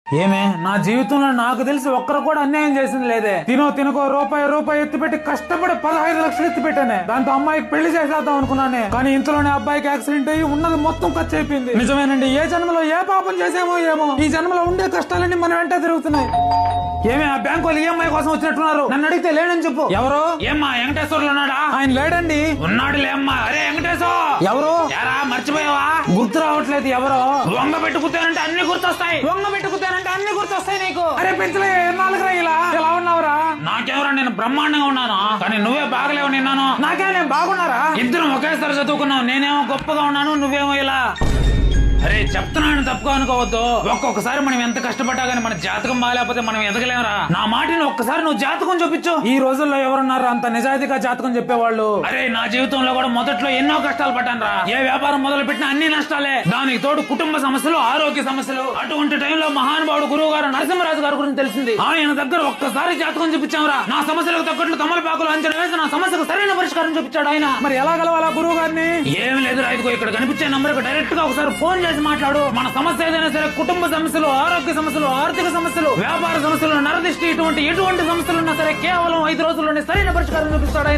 ఏమే నా జీవితంలో నాకు తెలిసి ఒక్కరు కూడా అన్యాయం చేసింది లేదే. తినకో రూపాయి ఎత్తిపెట్టి కష్టపడి 15 లక్షలు ఎత్తిపెట్టానే. దాంతో అమ్మాయికి పెళ్లి చేసేద్దాం అనుకున్నానే. కానీ ఇంతలోనే అబ్బాయికి యాక్సిడెంట్ అయ్యి ఉన్నది మొత్తం ఖర్చు అయిపోయింది. నిజమేనండి, ఏ జన్మలో ఏ పాపం చేసేమో ఏమో ఈ జన్మలో ఉండే కష్టాలన్నీ మన వెంట తిరుగుతున్నాయి. ఏమే ఆ బ్యాంకు వాళ్ళు ఈఎంఐ కోసం వచ్చినట్టున్నారు. నన్ను అడిగితే లేడని చెప్పు. ఎవరు? ఏమ్మా వెంకటేశ్వర్లు ఉన్నాడా? ఆయన లేడండి. ఉన్నాడు లేమ్మా. అరే వెంకటేశ్వర ఎవరు? ఎరా మర్చిపోయావా? గుర్తు రావట్లేదు. ఎవరో వంగ పెట్టుకుతానంటే అన్ని గుర్తొస్తాయి. నీకు. అరే పెంచలే 4 రైలా ఎలా ఉన్నావురా? నాకెవరా, నేను బ్రహ్మాండంగా ఉన్నాను. కానీ నువ్వే బాగలేవు. నిన్నాను నాకేమో నేను బాగున్నారా? ఇద్దరం ఒకేసారి చదువుకున్నావు. నేనేమో గొప్పగా ఉన్నాను, నువ్వేమో ఇలా. అరే చెప్తున్నాను, తప్పుగా అనుకోవద్దు. ఒక్కొక్కసారి మనం ఎంత కష్టపడ్డా గానీ మన జాతకం బాగాలేకపోతే మనం ఎదగలేమరా. నా మాటని ఒక్కసారి నువ్వు జాతకం చూపించు. ఈ రోజుల్లో ఎవరున్నారు అంత నిజాయితీగా జాతకం చెప్పేవాళ్ళు? అరే నా జీవితంలో కూడా మొదట్లో ఎన్నో కష్టాలు పడ్డాను రా. ఏ వ్యాపారం మొదలు పెట్టినా అన్ని నష్టాలే. దానికి తోడు కుటుంబ సమస్యలు, ఆరోగ్య సమస్యలు. అటువంటి టైంలో మహానుభావుడు గురువు గారు నరసింహరాజు గారి గురించి తెలిసింది. ఆయన దగ్గర ఒక్కసారి జాతకం చూపించాంరా. నా సమస్యలకు తగ్గట్లు తమలపాకులు అంచనా వేసి నా సమస్యకు సరైన పరిష్కారం చూపించాడు ఆయన. మరి ఎలా గలవాలా గురువు గారిని? ఏమి లేదు రైతుకో, ఇక్కడ కనిపించే నంబర్ కు డైరెక్ట్ గా ఒకసారి ఫోన్ చేసి మాట్లాడు. మన సమస్య ఏదైనా సరే, కుటుంబ సమస్యలు, ఆరోగ్య సమస్యలు, ఆర్థిక సమస్యలు, వ్యాపార సమస్యలు, నరదిష్టి, ఎటువంటి సమస్యలు ఉన్నా సరే కేవలం 5 రోజుల్లోనే సరైన పరిష్కారం చూపిస్తాడు ఆయన.